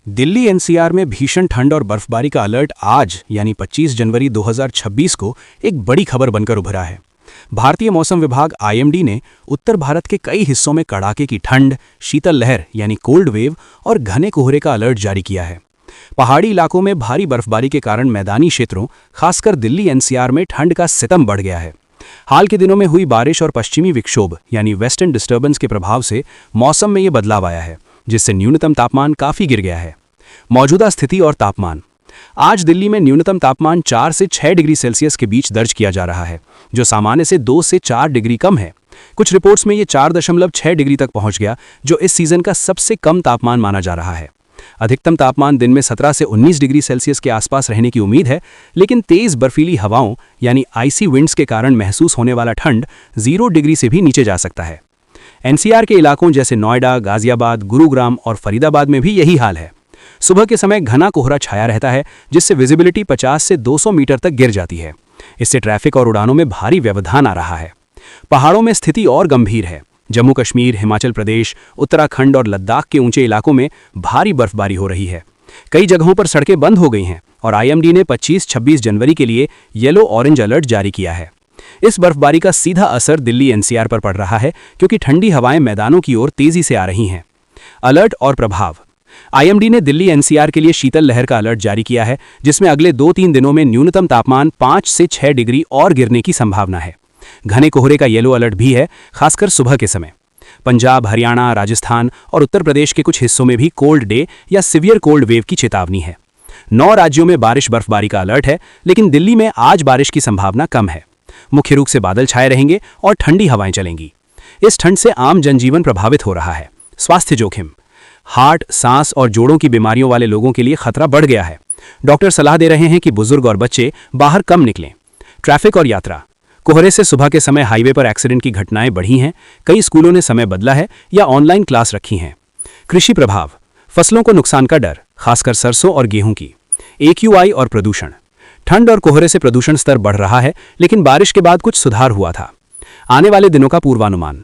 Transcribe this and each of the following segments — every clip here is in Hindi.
दिल्ली एनसीआर में भीषण ठंड और बर्फबारी का अलर्ट आज यानी 25 जनवरी 2026 को एक बड़ी खबर बनकर उभरा है। भारतीय मौसम विभाग आईएमडी ने उत्तर भारत के कई हिस्सों में कड़ाके की ठंड, शीतल लहर यानी कोल्ड वेव और घने कोहरे का अलर्ट जारी किया है। पहाड़ी इलाकों में भारी बर्फबारी के कारण मैदानी क्षेत्रों, खासकर दिल्ली एनसीआर में ठंड का सितम बढ़ गया है। हाल के दिनों में हुई बारिश और पश्चिमी विक्षोभ यानी वेस्टर्न डिस्टर्बेंस के प्रभाव से मौसम में ये बदलाव आया है, जिससे न्यूनतम तापमान काफी गिर गया है। मौजूदा स्थिति और तापमान। आज दिल्ली में न्यूनतम तापमान 4 से 6 डिग्री सेल्सियस के बीच दर्ज किया जा रहा है, जो सामान्य से 2 से 4 डिग्री कम है। कुछ रिपोर्ट्स में ये 4.6 डिग्री तक पहुंच गया, जो इस सीजन का सबसे कम तापमान माना जा रहा है। अधिकतम तापमान दिन में 17 से 19 डिग्री सेल्सियस के आसपास रहने की उम्मीद है, लेकिन तेज बर्फीली हवाओं यानी आइसी विंड्स के कारण महसूस होने वाला ठंड 0 डिग्री से भी नीचे जा सकता है। एनसीआर के इलाकों जैसे नोएडा, गाजियाबाद, गुरुग्राम और फरीदाबाद में भी यही हाल है। सुबह के समय घना कोहरा छाया रहता है, जिससे विजिबिलिटी 50 से 200 मीटर तक गिर जाती है। इससे ट्रैफिक और उड़ानों में भारी व्यवधान आ रहा है। पहाड़ों में स्थिति और गंभीर है। जम्मू कश्मीर, हिमाचल प्रदेश, उत्तराखंड और लद्दाख के ऊंचे इलाकों में भारी बर्फबारी हो रही है। कई जगहों पर सड़कें बंद हो गई हैं और आईएमडी ने 25-26 जनवरी के लिए येलो ऑरेंज अलर्ट जारी किया है। इस बर्फबारी का सीधा असर दिल्ली एनसीआर पर पड़ रहा है, क्योंकि ठंडी हवाएं मैदानों की ओर तेजी से आ रही हैं। अलर्ट और प्रभाव। आईएमडी ने दिल्ली एनसीआर के लिए शीतल लहर का अलर्ट जारी किया है, जिसमें अगले 2-3 दिनों में न्यूनतम तापमान 5 से 6 डिग्री और गिरने की संभावना है। घने कोहरे का येलो अलर्ट भी है, खासकर सुबह के समय। पंजाब, हरियाणा, राजस्थान और उत्तर प्रदेश के कुछ हिस्सों में भी कोल्ड डे या सिवियर कोल्ड वेव की चेतावनी है। 9 राज्यों में बारिश बर्फबारी का अलर्ट है, लेकिन दिल्ली में आज बारिश की संभावना कम है। मुख्य रूप से बादल छाए रहेंगे और ठंडी हवाएं चलेंगी। इस ठंड से आम जनजीवन प्रभावित हो रहा है। स्वास्थ्य जोखिम। हार्ट, सांस और जोड़ों की बीमारियों वाले लोगों के लिए खतरा बढ़ गया है। डॉक्टर सलाह दे रहे हैं कि बुजुर्ग और बच्चे बाहर कम निकलें। ट्रैफिक और यात्रा। कोहरे से सुबह के समय हाईवे पर एक्सीडेंट की घटनाएं बढ़ी हैं। कई स्कूलों ने समय बदला है या ऑनलाइन क्लास रखी हैं। कृषि प्रभाव। फसलों को नुकसान का डर, खासकर सरसों और गेहूं की। एक्यूआई और प्रदूषण। ठंड और कोहरे से प्रदूषण स्तर बढ़ रहा है, लेकिन बारिश के बाद कुछ सुधार हुआ था। आने वाले दिनों का पूर्वानुमान।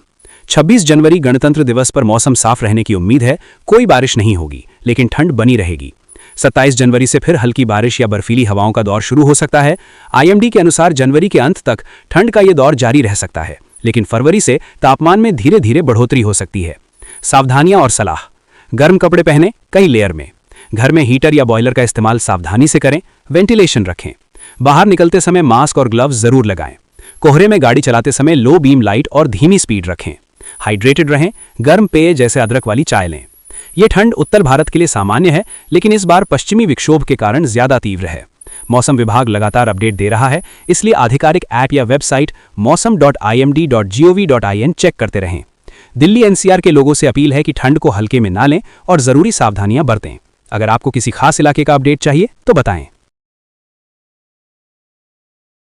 26 जनवरी गणतंत्र दिवस पर मौसम साफ रहने की उम्मीद है। कोई बारिश नहीं होगी, लेकिन ठंड बनी रहेगी। 27 जनवरी से फिर हल्की बारिश या बर्फीली हवाओं का दौर शुरू हो सकता है। आईएमडी के अनुसार जनवरी के अंत तक ठंड का यह दौर जारी रह सकता है, लेकिन फरवरी से तापमान में धीरे धीरे बढ़ोतरी हो सकती है। सावधानियां और सलाह। गर्म कपड़े पहने, कई लेयर में। घर में हीटर या बॉयलर का इस्तेमाल सावधानी से करें। वेंटिलेशन रखें। बाहर निकलते समय मास्क और ग्लव्स जरूर लगाएं। कोहरे में गाड़ी चलाते समय लो बीम लाइट और धीमी स्पीड रखें। हाइड्रेटेड रहें। गर्म पेय जैसे अदरक वाली चाय लें। यह ठंड उत्तर भारत के लिए सामान्य है, लेकिन इस बार पश्चिमी विक्षोभ के कारण ज्यादा तीव्र है। मौसम विभाग लगातार अपडेट दे रहा है, इसलिए आधिकारिक ऐप या वेबसाइट mausam.imd.gov.in चेक करते रहें। दिल्ली एनसीआर के लोगों से अपील है कि ठंड को हल्के में ना लें और जरूरी सावधानियां बरतें। अगर आपको किसी खास इलाके का अपडेट चाहिए तो बताएं।